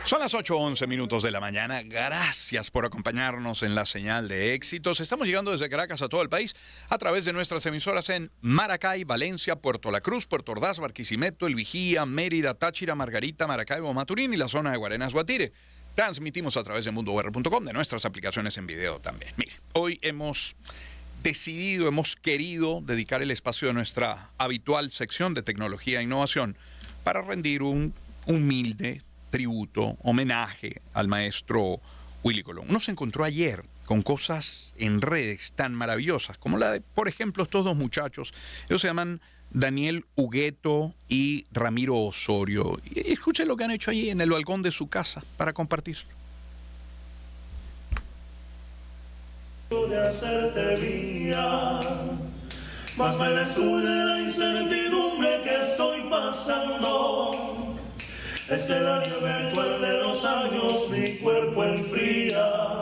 Son las 8:11 de la mañana. Gracias por acompañarnos en la señal de éxitos. Estamos llegando desde Caracas a todo el país a través de nuestras emisoras en Maracay, Valencia, Puerto La Cruz, Puerto Ordaz, Barquisimeto, El Vigía, Mérida, Táchira, Margarita, Maracaibo, Maturín y la zona de Guarenas, Guatire. Transmitimos a través de mundour.com, de nuestras aplicaciones en video también. Mire, hoy hemos querido dedicar el espacio de nuestra habitual sección de tecnología e innovación para rendir un humilde tributo, homenaje al maestro Willy Colón. Uno se encontró ayer con cosas en redes tan maravillosas como la de, por ejemplo, estos dos muchachos. Ellos se llaman Daniel Hugueto y Ramiro Osorio. Y escuchen lo que han hecho allí en el balcón de su casa para compartir. De hacerte mía, más me destruye la incertidumbre que estoy pasando. Es que la nieve cruel de los años mi cuerpo enfría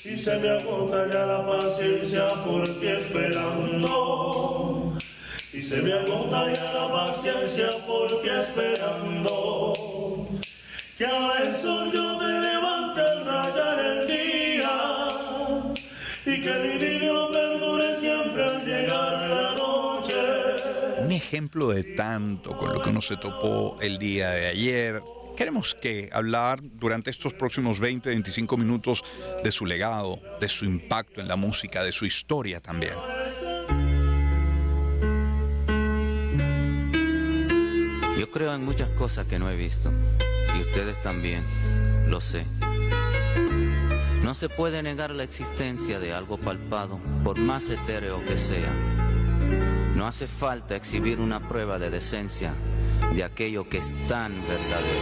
y se me agota ya la paciencia por ti esperando. Y se me agota ya la paciencia por ti esperando. Que a besos yo te levante al rayar el día y que el idilio perdure siempre al llegar la noche. Un ejemplo de tanto con lo que uno se topó el día de ayer. Queremos hablar durante estos próximos 20-25 minutos de su legado, de su impacto en la música, de su historia también. Yo creo en muchas cosas que no he visto, y ustedes también, lo sé. No se puede negar la existencia de algo palpado, por más etéreo que sea. No hace falta exhibir una prueba de decencia de aquello que es tan verdadero.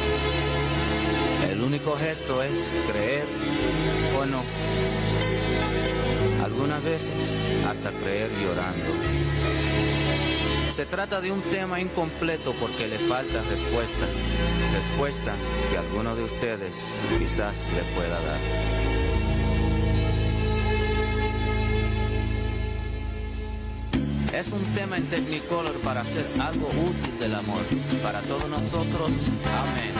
El único gesto es creer o no. Algunas veces hasta creer llorando. Se trata de un tema incompleto porque le falta respuesta. Respuesta que alguno de ustedes quizás le pueda dar. Es un tema en Technicolor para hacer algo útil del amor. Para todos nosotros, amén.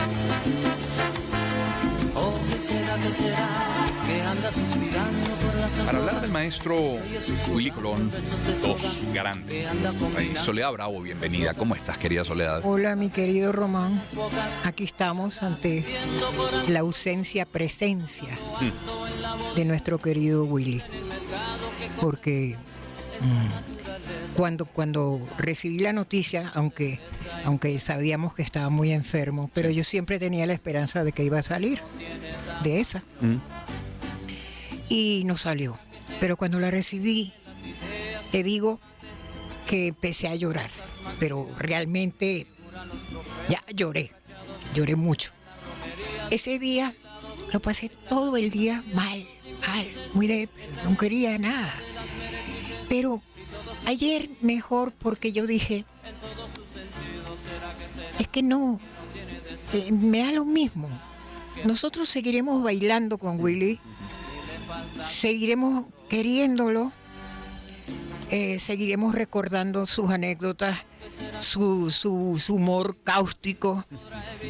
Oh, ¿qué será, que anda suspirando por las... Para hablar del maestro Willy Colón, dos grandes. Soledad Bravo, bienvenida. ¿Cómo estás, querida Soledad? Hola, mi querido Román. Aquí estamos ante la presencia de nuestro querido Willy. Porque... Cuando recibí la noticia, aunque sabíamos que estaba muy enfermo, pero yo siempre tenía la esperanza de que iba a salir de esa. Y no salió. Pero cuando la recibí, te digo que empecé a llorar. Pero realmente ya lloré mucho. Ese día lo pasé todo el día mal, muy no quería nada. Pero ayer mejor porque yo dije, es que no, me da lo mismo. Nosotros seguiremos bailando con Willy, seguiremos queriéndolo, seguiremos recordando sus anécdotas, su humor cáustico,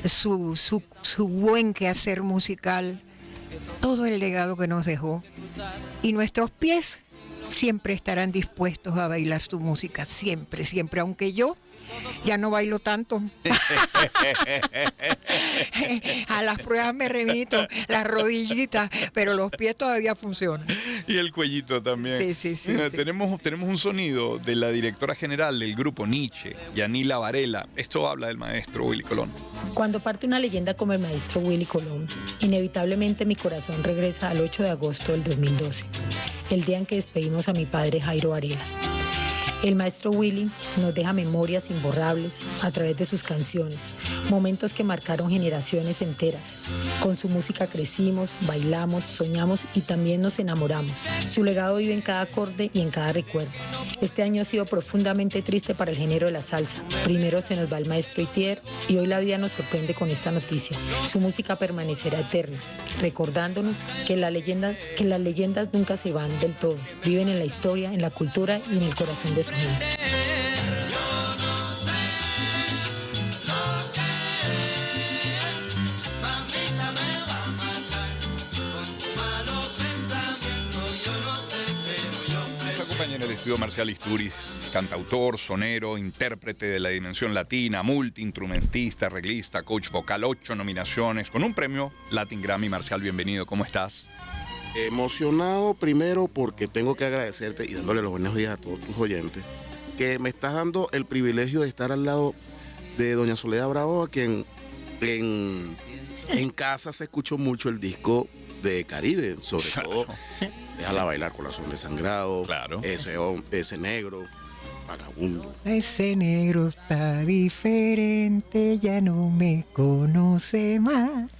su buen quehacer musical, todo el legado que nos dejó. Y nuestros pies siempre estarán dispuestos a bailar su música, siempre, siempre, aunque yo ya no bailo tanto. A las pruebas me remito, las rodillitas, pero los pies todavía funcionan. Y el cuellito también. Sí. Mira, tenemos un sonido de la directora general del grupo Nietzsche, Yanila Varela. Esto habla del maestro Willy Colón. Cuando parte una leyenda como el maestro Willy Colón, inevitablemente mi corazón regresa al 8 de agosto del 2012, el día en que despedimos a mi padre Jairo Varela. El maestro Willy nos deja memorias imborrables a través de sus canciones, momentos que marcaron generaciones enteras. Con su música crecimos, bailamos, soñamos y también nos enamoramos. Su legado vive en cada acorde y en cada recuerdo. Este año ha sido profundamente triste para el género de la salsa. Primero se nos va el maestro Itier y hoy la vida nos sorprende con esta noticia. Su música permanecerá eterna, recordándonos que las leyendas nunca se van del todo. Viven en la historia, en la cultura y en el corazón de su gente. estudio Marcial Isturiz, cantautor, sonero, intérprete de la dimensión latina, multiinstrumentista, arreglista, coach vocal, 8 nominaciones, con un premio Latin Grammy. Marcial, bienvenido, ¿cómo estás? Emocionado primero porque tengo que agradecerte y dándole los buenos días a todos tus oyentes, que me estás dando el privilegio de estar al lado de doña Soledad Bravo, a quien en casa se escuchó mucho el disco de Caribe, sobre todo Déjala Bailar, Corazón Desangrado, claro. ese negro, Vagabundo. Ese negro está diferente, ya no me conoce más.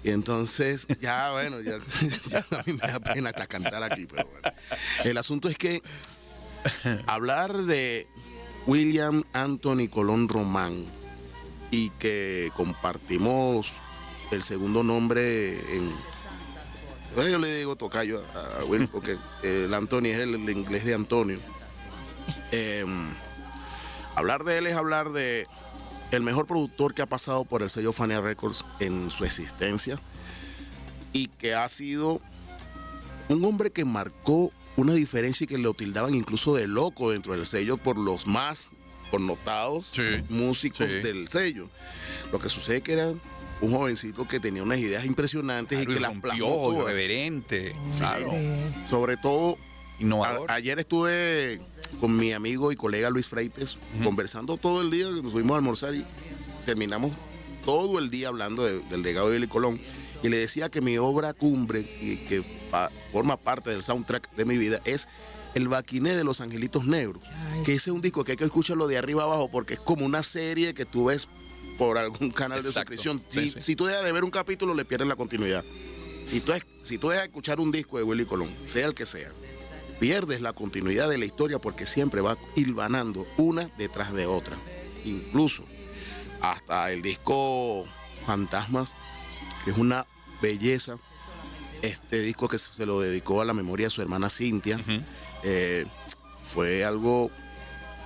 Y entonces, ya bueno, ya a mí me da pena hasta cantar aquí, pero bueno. El asunto es que hablar de William Anthony Colón Román y que compartimos el segundo nombre yo le digo tocayo a William porque el Anthony es el inglés de Antonio. Hablar de él es hablar de el mejor productor que ha pasado por el sello Fania Records en su existencia y que ha sido un hombre que marcó una diferencia y que lo tildaban incluso de loco dentro del sello por los más connotados músicos del sello. Lo que sucede que era un jovencito que tenía unas ideas impresionantes, claro, y que las plasmó, irreverente, claro. Sobre todo innovador. Ayer estuve con mi amigo y colega Luis Freites conversando todo el día, nos fuimos a almorzar y terminamos todo el día hablando del legado de Willy Colón, y le decía que mi obra cumbre y que forma parte del soundtrack de mi vida es El Baquiné de los Angelitos Negros. Ay. Que ese es un disco que hay que escucharlo de arriba abajo porque es como una serie que tú ves por algún canal de suscripción. Si tú dejas de ver un capítulo, le pierdes la continuidad. Si tú dejas de escuchar un disco de Willy Colón, sea el que sea, pierdes la continuidad de la historia porque siempre va hilvanando una detrás de otra. Incluso hasta el disco Fantasmas, que es una belleza. Este disco que se lo dedicó a la memoria de su hermana Cintia, fue algo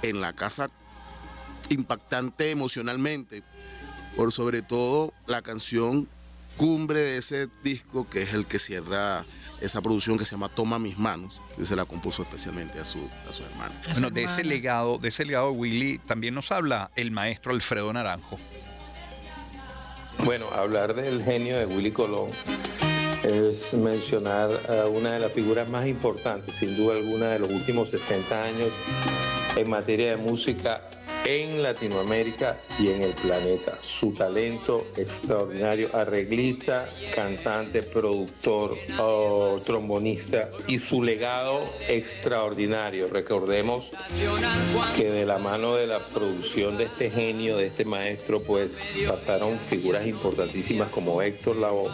en la casa impactante emocionalmente, por sobre todo la canción cumbre de ese disco, que es el que cierra esa producción, que se llama Toma Mis Manos, que se la compuso especialmente a su hermana. Bueno, de ese legado de Willy también nos habla el maestro Alfredo Naranjo. Bueno, hablar del genio de Willy Colón es mencionar a una de las figuras más importantes, sin duda alguna, de los últimos 60 años en materia de música en Latinoamérica y en el planeta. Su talento extraordinario, arreglista, cantante, productor, trombonista, y su legado extraordinario. Recordemos que de la mano de la producción de este genio, de este maestro, pues pasaron figuras importantísimas como Héctor Lavoe,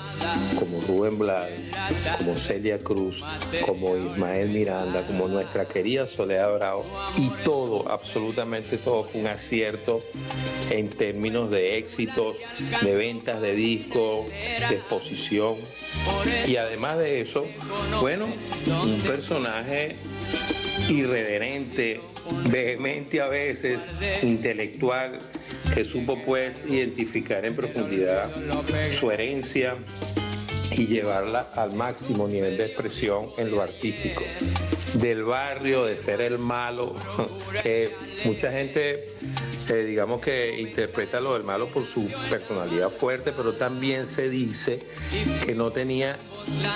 como Rubén Blades, como Celia Cruz, como Ismael Miranda, como nuestra querida Soledad Bravo, y todo, absolutamente todo, fue un acierto en términos de éxitos, de ventas de discos, de exposición. Y además de eso, bueno, un personaje irreverente, vehemente a veces, intelectual, que supo pues identificar en profundidad su herencia y llevarla al máximo nivel de expresión en lo artístico. Del barrio, de ser el malo, que mucha gente digamos que interpreta lo del malo por su personalidad fuerte, pero también se dice que no tenía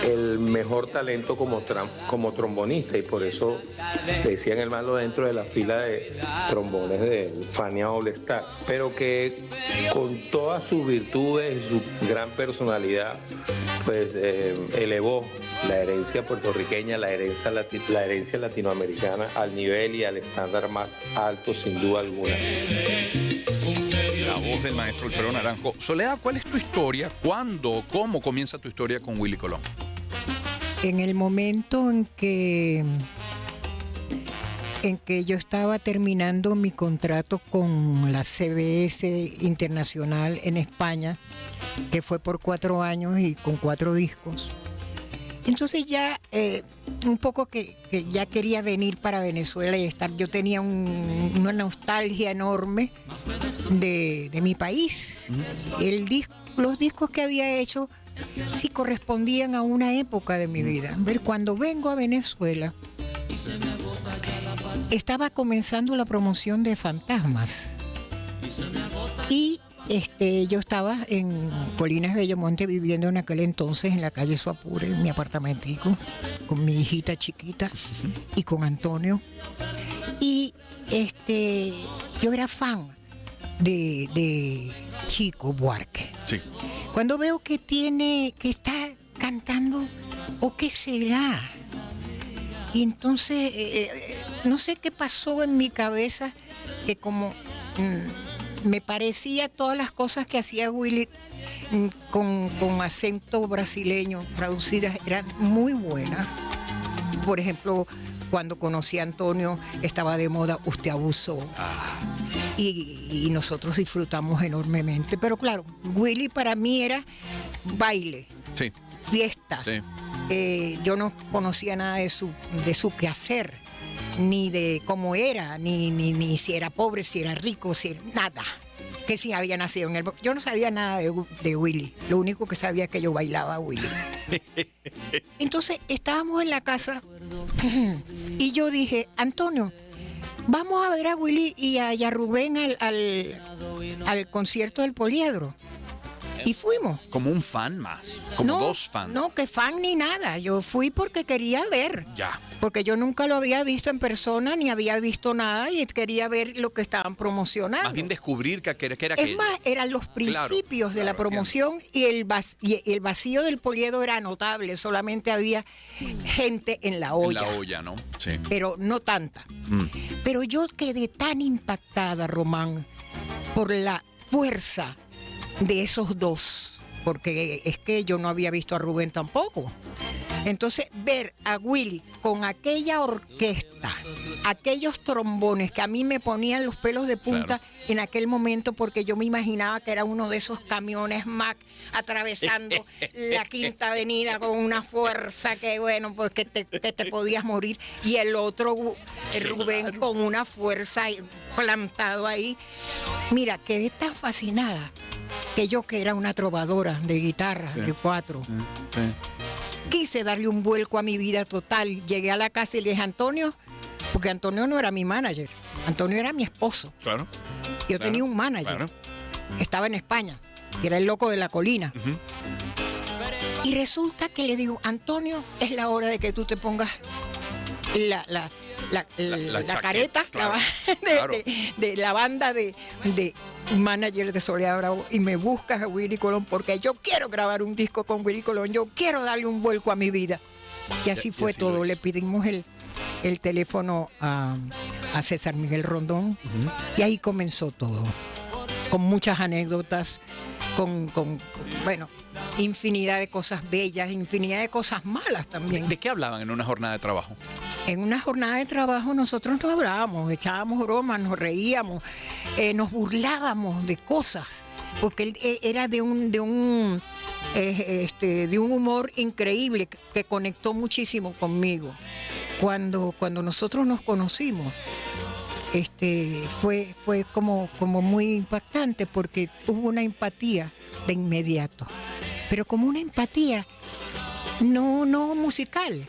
el mejor talento como trombonista, y por eso decían el malo dentro de la fila de trombones del Fania All Star, pero que con todas sus virtudes y su gran personalidad pues elevó la herencia puertorriqueña, la herencia latinoamericana al nivel y al estándar más alto, sin duda alguna. La voz del maestro Alfredo Naranjo. Soledad, ¿cuál es tu historia? ¿Cuándo? ¿Cómo comienza tu historia con Willy Colón? En el momento en que yo estaba terminando mi contrato con la CBS Internacional en España, que fue por 4 años y con 4 discos. Entonces ya un poco que ya quería venir para Venezuela y estar. Yo tenía una nostalgia enorme de mi país. Los discos que había hecho sí correspondían a una época de mi vida. Cuando vengo a Venezuela, estaba comenzando la promoción de Fantasmas. Y yo estaba en Colinas Bellomonte viviendo en aquel entonces en la calle Suapure, en mi apartamentico, con mi hijita chiquita y con Antonio. Y yo era fan de Chico Buarque. Sí. Cuando veo que está cantando, ¿o qué será? Y entonces, no sé qué pasó en mi cabeza, que como me parecía todas las cosas que hacía Willy con acento brasileño, traducidas, eran muy buenas. Por ejemplo, cuando conocí a Antonio, estaba de moda Usted Abusó. Y nosotros disfrutamos enormemente. Pero claro, Willy para mí era baile, Sí. fiesta. Sí. Yo no conocía nada de su quehacer, ni de cómo era, ni si era pobre, si era rico, nada. Que si había nacido en el... Yo no sabía nada de Willy. Lo único que sabía es que yo bailaba Willy. Entonces estábamos en la casa y yo dije, Antonio, vamos a ver a Willy y a Rubén al concierto del Poliedro. Y fuimos. Como un fan más, como dos fans. No, que fan ni nada. Yo fui porque quería ver. Ya. Porque yo nunca lo había visto en persona, ni había visto nada, y quería ver lo que estaban promocionando. Más bien descubrir que era Es aquello. más, eran los principios de la promoción y el vacío del Poliedro era notable. Solamente había gente en la olla. En la olla, ¿no? Sí. Pero no tanta. Pero yo quedé tan impactada, Román, por la fuerza de esos dos, porque es que yo no había visto a Rubén tampoco. Entonces, ver a Willy con aquella orquesta, aquellos trombones que a mí me ponían los pelos de punta en aquel momento, porque yo me imaginaba que era uno de esos camiones Mack atravesando la Quinta Avenida con una fuerza que, bueno, pues que te podías morir. Y el otro, el Rubén, con una fuerza plantado ahí. Mira, quedé tan fascinada que yo, que era una trovadora de guitarra, de cuatro, quise darle un vuelco a mi vida total. Llegué a la casa y le dije, Antonio, porque Antonio no era mi manager, Antonio era mi esposo. Claro. Yo tenía un manager, estaba en España, que era el loco de la colina. Y resulta que le digo, Antonio, es la hora de que tú te pongas la careta, claro, de la banda de manager de Soledad Bravo, y me buscas a Willy Colón, porque yo quiero grabar un disco con Willy Colón, yo quiero darle un vuelco a mi vida. Y así fue todo. Le pedimos el teléfono a César Miguel Rondón, y ahí comenzó todo, con muchas anécdotas, con bueno, infinidad de cosas bellas, infinidad de cosas malas también. ¿De qué hablaban en una jornada de trabajo? En una jornada de trabajo nosotros nos hablábamos, echábamos bromas, nos reíamos, nos burlábamos de cosas, porque él era de un humor increíble que conectó muchísimo conmigo. Cuando nosotros nos conocimos, fue como muy impactante, porque hubo una empatía de inmediato, pero como una empatía no musical,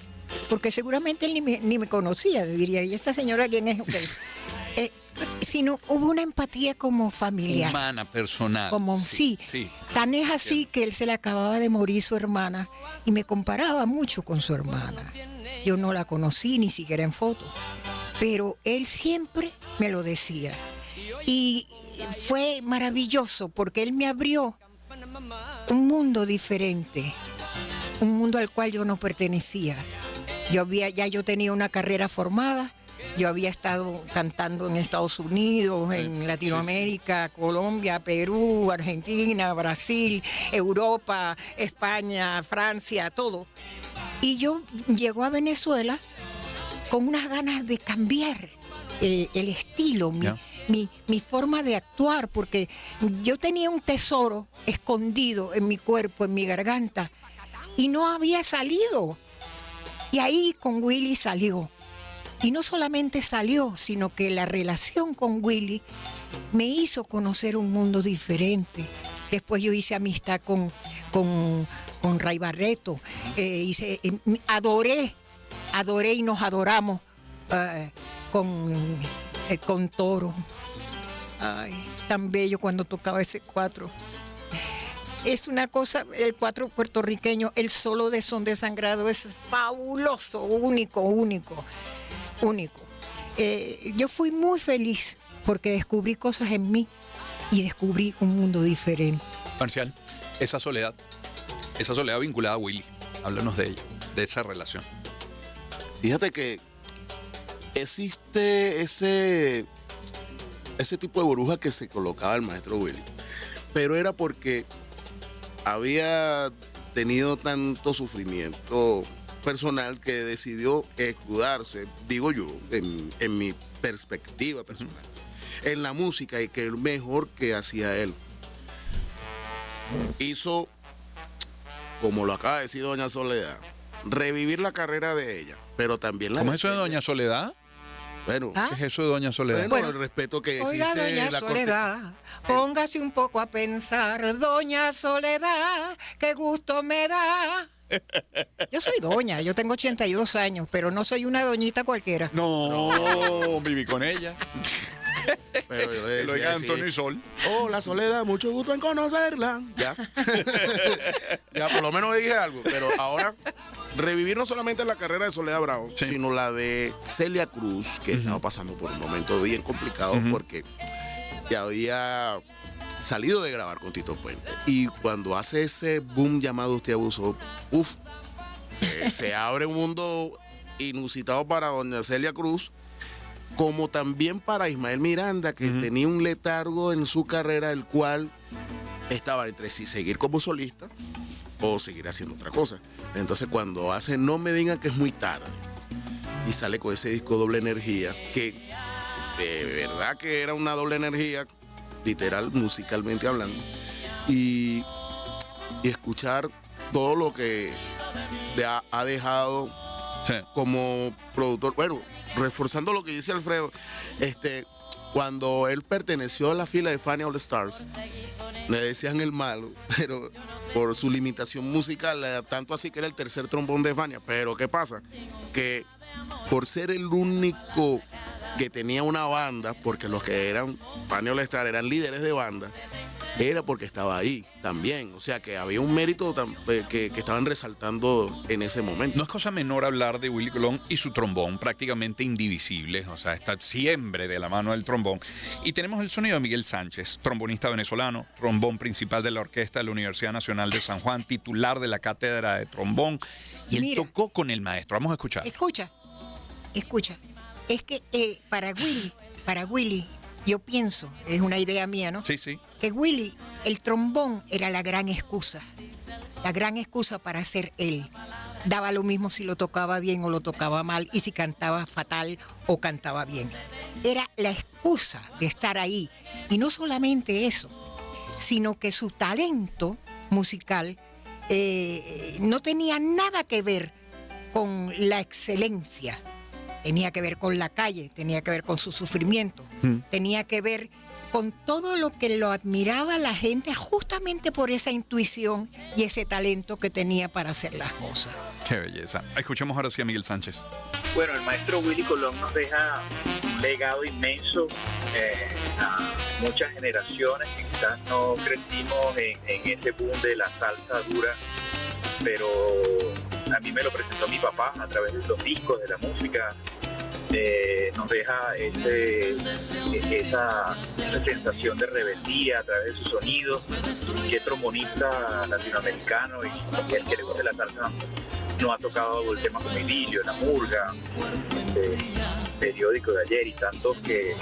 porque seguramente él ni me conocía, diría, ¿y esta señora quién es? Okay. Sino hubo una empatía como familiar. Humana, personal. Como sí. Tan es así que él se le acababa de morir su hermana y me comparaba mucho con su hermana. Yo no la conocí ni siquiera en foto, pero él siempre me lo decía. Y fue maravilloso porque él me abrió un mundo diferente, un mundo al cual yo no pertenecía. Yo tenía una carrera formada, yo había estado cantando en Estados Unidos, en Latinoamérica, Colombia, Perú, Argentina, Brasil, Europa, España, Francia, todo. Y yo llego a Venezuela con unas ganas de cambiar el estilo, mi forma de actuar, porque yo tenía un tesoro escondido en mi cuerpo, en mi garganta, y no había salido. Y ahí con Willy salió. Y no solamente salió, sino que la relación con Willy me hizo conocer un mundo diferente. Después yo hice amistad con Ray Barreto, adoré y nos adoramos con Toro. Ay, tan bello cuando tocaba ese cuatro. Es una cosa, el cuatro puertorriqueño, el solo de Son Desangrado es fabuloso, único. Yo fui muy feliz porque descubrí cosas en mí y descubrí un mundo diferente. Marcial, esa soledad vinculada a Willy, háblanos de ella, de esa relación. Fíjate que existe ese tipo de burbuja que se colocaba el maestro Willy, pero era porque había tenido tanto sufrimiento personal que decidió escudarse, digo yo, en mi perspectiva personal, en la música, y que el mejor que hacía él. Hizo, como lo acaba de decir doña Soledad, revivir la carrera de ella, pero también la... ¿Cómo es eso de doña Soledad? Bueno, ¿Ah? ¿Qué es eso de doña Soledad? bueno, el respeto que existe. Oiga, doña en la Soledad, póngase un poco a pensar, doña Soledad, qué gusto me da. Yo soy doña, yo tengo 82 años, pero no soy una doñita cualquiera. No, viví con ella. Pero yo le Lo decía oiga así, Antonio y Sol. hola Soledad, mucho gusto en conocerla. Ya. Ya, por lo menos dije algo. Pero ahora, revivir no solamente la carrera de Soledad Bravo, Sí. sino la de Celia Cruz, que estaba pasando por un momento bien complicado porque ya había salido de grabar con Tito Puente. Y cuando hace ese boom llamado Usted Abusó, se abre un mundo inusitado para doña Celia Cruz, como también para Ismael Miranda, que tenía un letargo en su carrera, el cual estaba entre si seguir como solista o seguir haciendo otra cosa. Entonces cuando hace No me digan que es muy tarde y sale con ese disco Doble Energía, que de verdad que era una doble energía, literal, musicalmente hablando, y escuchar todo lo que ha dejado Sí. como productor. Bueno, reforzando lo que dice Alfredo, cuando él perteneció a la fila de Fania All Stars, le decían el malo, pero por su limitación musical, tanto así que era el tercer trombón de Fania. Pero ¿qué pasa? Que por ser el único que tenía una banda, porque los que eran Fania All Stars eran líderes de banda, era porque estaba ahí también. O sea que había un mérito que estaban resaltando en ese momento. No es cosa menor hablar de Willy Colón y su trombón, prácticamente indivisibles, o sea, está siempre de la mano del trombón. Y tenemos el sonido de Miguel Sánchez, trombonista venezolano, trombón principal de la orquesta de la Universidad Nacional de San Juan, titular de la cátedra de trombón, y él Mira. tocó con el maestro. Vamos a escuchar. Escucha. Es que para Willy, yo pienso, es una idea mía, ¿no? Sí, sí. Que Willy, el trombón era la gran excusa para ser él. Daba lo mismo si lo tocaba bien o lo tocaba mal, y si cantaba fatal o cantaba bien. Era la excusa de estar ahí. Y no solamente eso, sino que su talento musical no tenía nada que ver con la excelencia. Tenía que ver con la calle, tenía que ver con su sufrimiento, tenía que ver con todo lo que lo admiraba la gente justamente por esa intuición y ese talento que tenía para hacer las cosas. Qué belleza. Escuchemos ahora sí a Miguel Sánchez. Bueno, el maestro Willy Colón nos deja un legado inmenso a muchas generaciones que quizás no crecimos en ese boom de la salsa dura, pero a mí me lo presentó mi papá a través de los discos, de la música. Nos deja esa sensación de rebeldía a través de sus sonidos. Qué trombonista latinoamericano y el que le gusta la salsa no ha tocado el tema como Idilio, La Murga, Periódico de ayer y tantos que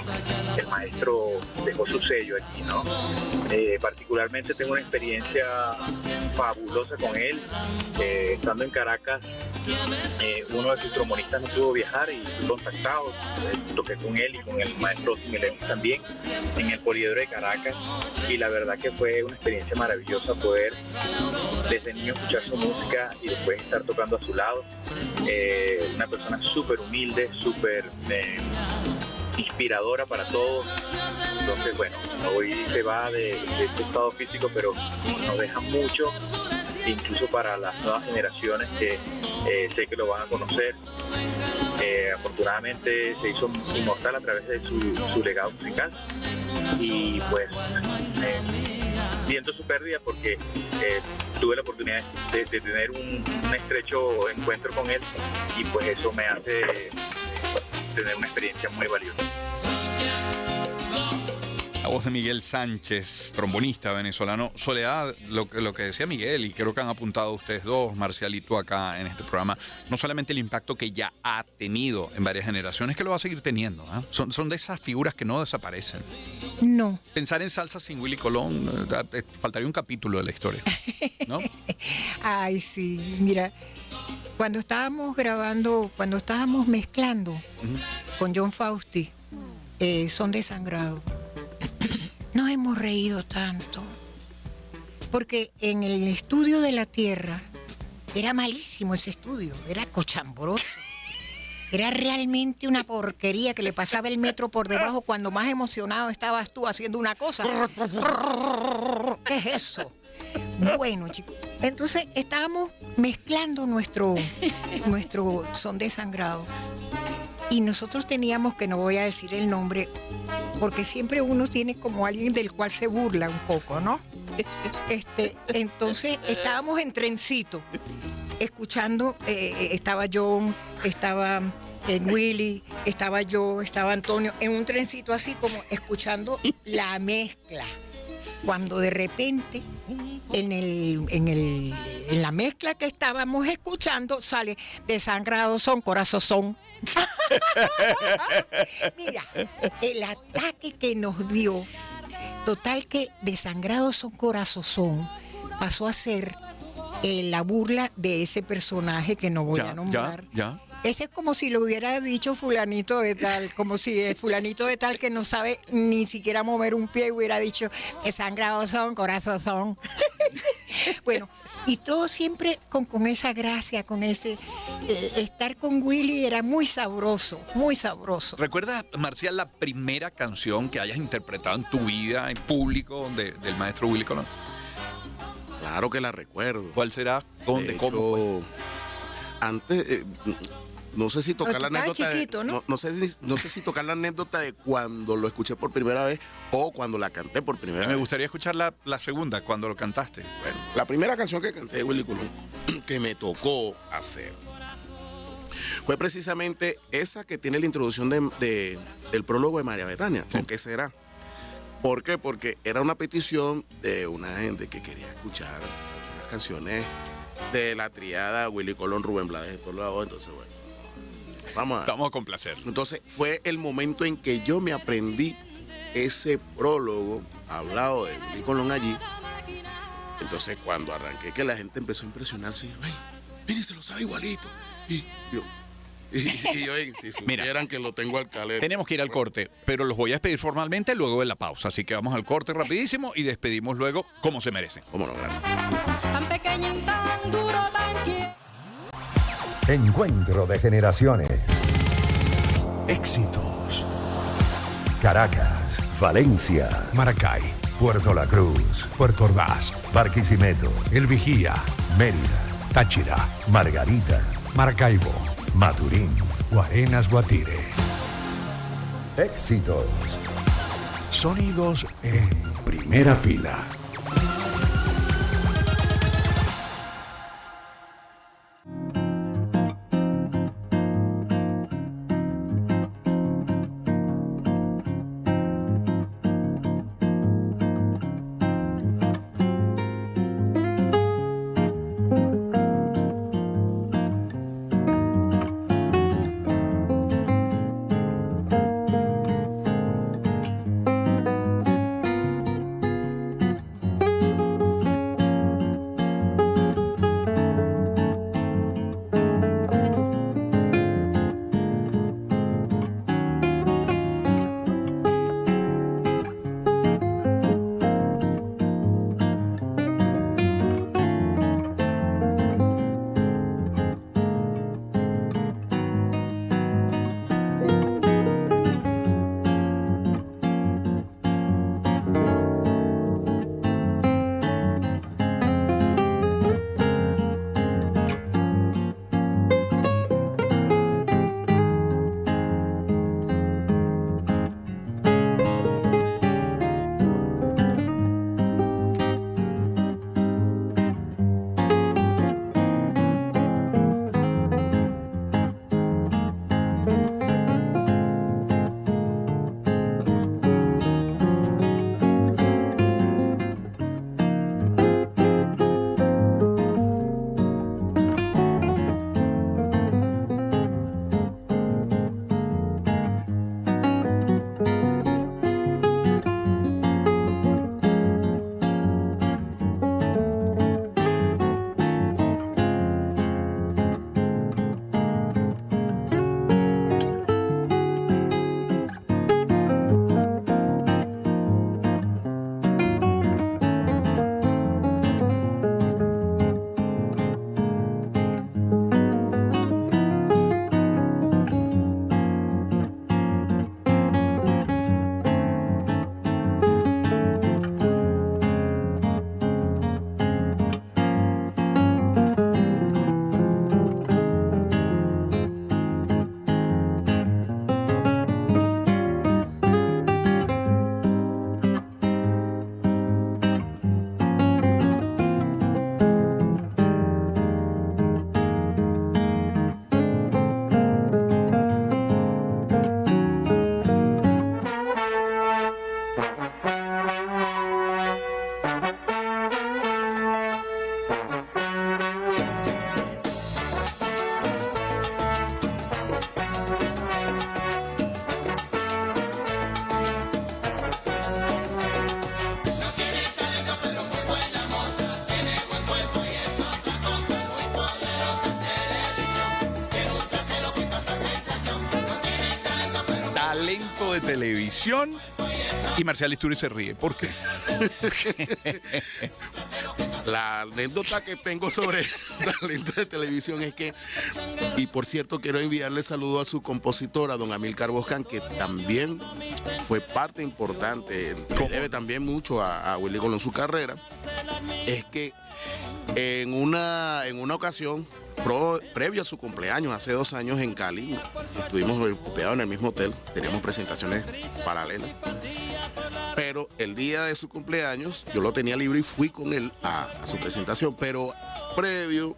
el maestro dejó su sello aquí, ¿no? Particularmente tengo una experiencia fabulosa con él. Estando en Caracas, uno de sus trombonistas no pudo viajar y fui contactado. Toqué con él y con el maestro Miguel también en el Poliedro de Caracas, y la verdad que fue una experiencia maravillosa poder desde niño escuchar su música y después estar tocando a su lado. Una persona súper humilde, súper inspiradora para todos. Entonces, bueno, hoy se va de este estado físico, pero nos deja mucho, incluso para las nuevas generaciones que sé que lo van a conocer. Afortunadamente se hizo inmortal a través de su legado musical, y pues siento su pérdida porque tuve la oportunidad de tener un estrecho encuentro con él, y pues eso me hace tener una experiencia muy valiosa. La voz de Miguel Sánchez, trombonista venezolano. Soledad, lo que decía Miguel, y creo que han apuntado ustedes dos, Marcial y tú acá en este programa, no solamente el impacto que ya ha tenido en varias generaciones, que lo va a seguir teniendo, ¿eh? Son de esas figuras que no desaparecen. No. Pensar en salsa sin Willy Colón, faltaría un capítulo de la historia, ¿no? Ay, sí, mira, cuando estábamos mezclando con John Fausti, Son Desangrado, nos hemos reído tanto, porque en el estudio de la Tierra era malísimo ese estudio, era cochambroso. Era realmente una porquería que le pasaba el metro por debajo cuando más emocionado estabas tú haciendo una cosa. ¿Qué es eso? Bueno, chicos, entonces estábamos mezclando nuestro Son Desangrado. Y nosotros teníamos, que no voy a decir el nombre, porque siempre uno tiene como alguien del cual se burla un poco, ¿no? Entonces estábamos en trencito, escuchando, estaba John, estaba Willy, estaba yo, estaba Antonio, en un trencito así como escuchando la mezcla. Cuando de repente en la mezcla que estábamos escuchando sale Desangrado son, corazón. Mira, el ataque que nos dio, total que Desangrado son, corazón, pasó a ser la burla de ese personaje que no voy a nombrar. Ya. Ese es como si lo hubiera dicho fulanito de tal, como si el fulanito de tal que no sabe ni siquiera mover un pie hubiera dicho Desangrado son, corazón. Bueno, y todo siempre con esa gracia, con ese estar con Willy era muy sabroso, muy sabroso. ¿Recuerdas, Marcial, la primera canción que hayas interpretado en tu vida en público del maestro Willy Colón? Claro que la recuerdo. ¿Cuál será? ¿Dónde? ¿Cómo fue? Antes, no sé si tocar la anécdota chiquito, ¿no? no sé si tocar la anécdota de cuando lo escuché por primera vez o cuando la canté por primera vez. Me gustaría escuchar la segunda, cuando lo cantaste. Bueno, la primera canción que canté de Willy Colón, que me tocó hacer, fue precisamente esa que tiene la introducción del prólogo de María Betania. Sí. ¿Por qué será? ¿Por qué? Porque era una petición de una gente que quería escuchar las canciones de la triada Willy Colón, Rubén Blades de todos lados. Entonces, bueno, Vamos a complacerlo. Entonces fue el momento en que yo me aprendí ese prólogo hablado de Willy Colón allí. Entonces cuando arranqué, que la gente empezó a impresionarse, ay, mire, se lo sabe igualito. Y yo, si supieran que lo tengo al calete. Tenemos que ir al corte, pero los voy a despedir formalmente luego de la pausa. Así que vamos al corte rapidísimo y despedimos luego como se merecen. Cómo no, gracias. Tan pequeño y tan duro, tan quieto. Encuentro de generaciones. Éxitos. Caracas, Valencia, Maracay, Puerto La Cruz, Puerto Ordaz, Barquisimeto, El Vigía, Mérida, Táchira, Margarita, Maracaibo, Maturín. Guarenas, Guatire. Éxitos. Sonidos en primera fila. talento de televisión. Y Marcial Isturiz se ríe. ¿Por qué? La anécdota que tengo sobre talento de televisión es que, y por cierto, quiero enviarle saludo a su compositora, don Amílcar Boscan, que también fue parte importante, le debe también mucho a Willy Colón su carrera. Es que en una ocasión, previo a su cumpleaños, hace 2 años en Cali, estuvimos hospedados en el mismo hotel, teníamos presentaciones paralelas. Pero el día de su cumpleaños, yo lo tenía libre y fui con él a su presentación. Pero previo,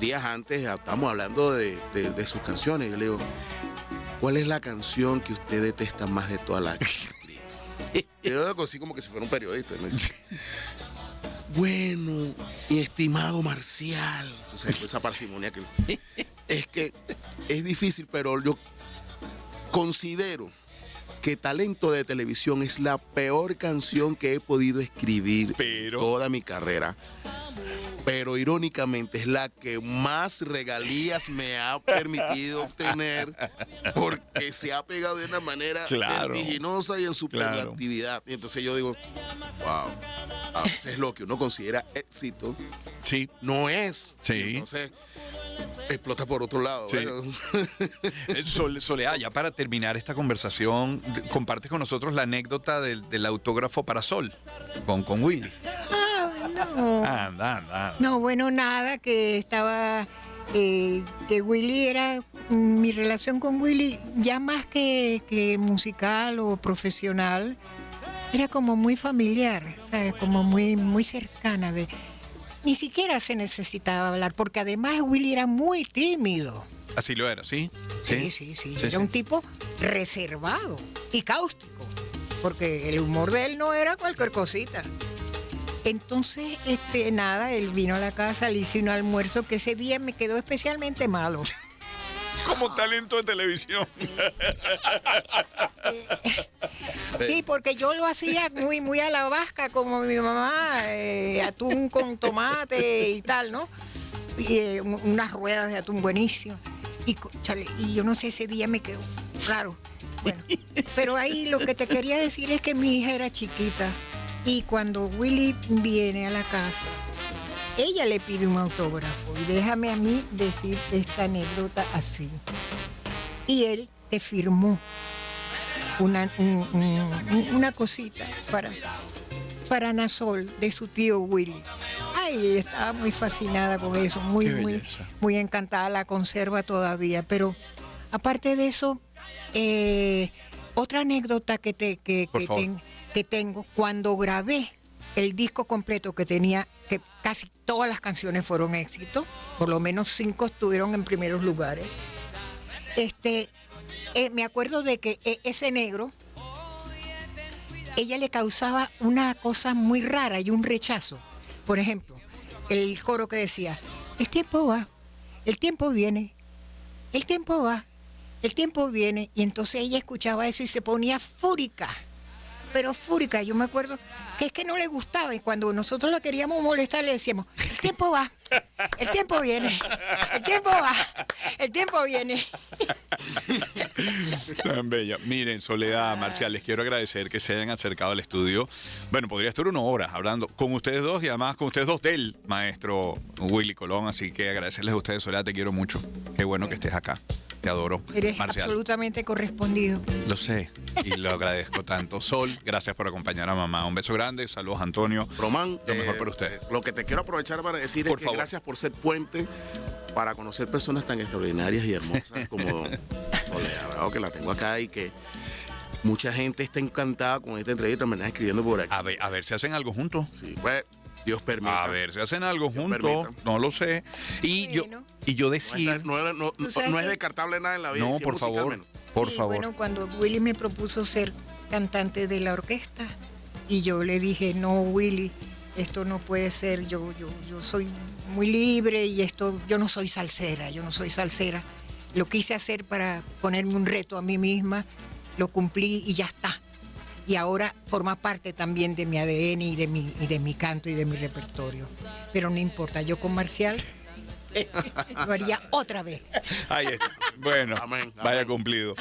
días antes, estábamos hablando de sus canciones. Yo le digo, ¿cuál es la canción que usted detesta más de todas las que ha escrito? Yo lo así como que si fuera un periodista. Me dice, bueno, mi estimado Marcial. Entonces, esa parsimonia que... Es que es difícil, pero yo considero que Talento de Televisión es la peor canción que he podido escribir en toda mi carrera. Pero irónicamente es la que más regalías me ha permitido obtener, porque se ha pegado de una manera vertiginosa y en superlatividad. Y entonces yo digo, wow, a veces lo que uno considera éxito no es. Sí. Y entonces explota por otro lado. Sí. Bueno. Soledad, ya para terminar esta conversación, compartes con nosotros la anécdota del autógrafo para Sol con Willy. No. Anda. No, bueno, nada, que estaba, que Willy era, mi relación con Willy, ya más que musical o profesional, era como muy familiar, ¿sabes? Como muy cercana. Ni siquiera se necesitaba hablar, porque además Willy era muy tímido. Así lo era, ¿sí? Sí. Era un tipo reservado y cáustico, porque el humor de él no era cualquier cosita. Entonces, nada, él vino a la casa, le hice un almuerzo que ese día me quedó especialmente malo. Como talento de televisión. Sí, porque yo lo hacía muy a la vasca, como mi mamá, atún con tomate y tal, ¿no? Y unas ruedas de atún buenísimas. Y yo no sé, ese día me quedó raro. Bueno, pero ahí lo que te quería decir es que mi hija era chiquita. Y cuando Willy viene a la casa, ella le pide un autógrafo. Y déjame a mí decir esta anécdota así. Y él te firmó una cosita para Nasol de su tío Willy. Ay, ella estaba muy fascinada con eso, muy encantada, la conserva todavía. Pero aparte de eso, otra anécdota que tengo, cuando grabé el disco completo que tenía, que casi todas las canciones fueron éxitos, por lo menos 5 estuvieron en primeros lugares. Me acuerdo de que ese negro, ella le causaba una cosa muy rara y un rechazo. Por ejemplo, el coro que decía, el tiempo va, el tiempo viene, el tiempo va, el tiempo viene. Y entonces ella escuchaba eso y se ponía fúrica. Pero fúrica, yo me acuerdo que es que no le gustaba, y cuando nosotros la queríamos molestar le decíamos, el tiempo va, el tiempo viene, el tiempo va, el tiempo viene. Tan bella. Miren, Soledad, Marcial, les quiero agradecer que se hayan acercado al estudio. Bueno, podría estar 1 hora hablando con ustedes dos y además con ustedes dos del maestro Willy Colón, así que agradecerles a ustedes, Soledad, te quiero mucho. Qué bueno que estés acá. Te adoro. Eres Marcial. Absolutamente correspondido. Lo sé y lo agradezco tanto. Sol, gracias por acompañar a mamá. Un beso grande. Saludos, Antonio. Román, lo mejor para usted. Lo que te quiero aprovechar para decir es que gracias por ser puente para conocer personas tan extraordinarias y hermosas como Soledad Bravo, que la tengo acá y que mucha gente está encantada con esta entrevista. Me están escribiendo por aquí. A ver si hacen algo juntos. Sí, pues, Dios permita. A ver si hacen algo juntos. No lo sé. Y yo decir... No es descartable nada en la vida. No, por favor. Por favor. Bueno, cuando Willy me propuso ser cantante de la orquesta, y yo le dije, no, Willy, esto no puede ser, yo soy muy libre y yo no soy salsera. Lo quise hacer para ponerme un reto a mí misma, lo cumplí y ya está. Y ahora forma parte también de mi ADN y de mi canto y de mi repertorio. Pero no importa, yo con Marcial lo haría otra vez. Ahí está. Bueno, Amén, vaya amén. cumplido.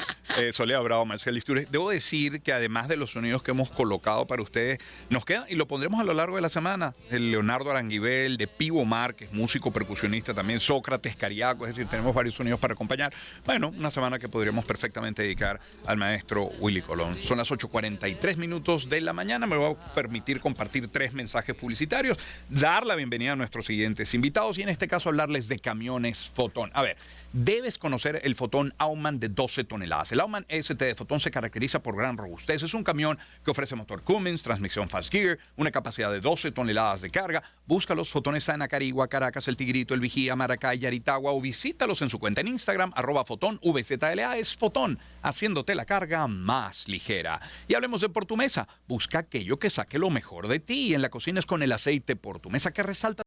Soledad Bravo, Marcial Istúriz. Debo decir que además de los sonidos que hemos colocado para ustedes, nos quedan, y lo pondremos a lo largo de la semana, el Leonardo Aranguibel, de Pivo Mar, que es músico percusionista también, Sócrates Cariaco, es decir, tenemos varios sonidos para acompañar. Bueno, una semana que podríamos perfectamente dedicar al maestro Willy Colón. Son las 8:43 minutos de la mañana. Me voy a permitir compartir 3 mensajes publicitarios, dar la bienvenida a nuestros siguientes invitados y en este caso hablarles de camiones Fotón. A ver, debes conocer el Fotón Aumann de 12 toneladas. El Aumann ST de Fotón se caracteriza por gran robustez. Es un camión que ofrece motor Cummins, transmisión Fast Gear, una capacidad de 12 toneladas de carga. Busca los Fotones en Acarigua, Caracas, El Tigrito, El Vigía, Maracay, Yaritagua o visítalos en su cuenta en Instagram, @FotónVZLA. Es Fotón, haciéndote la carga más ligera. Y hablemos de Portumesa. Busca aquello que saque lo mejor de ti. En la cocina es con el aceite Portumesa que resalta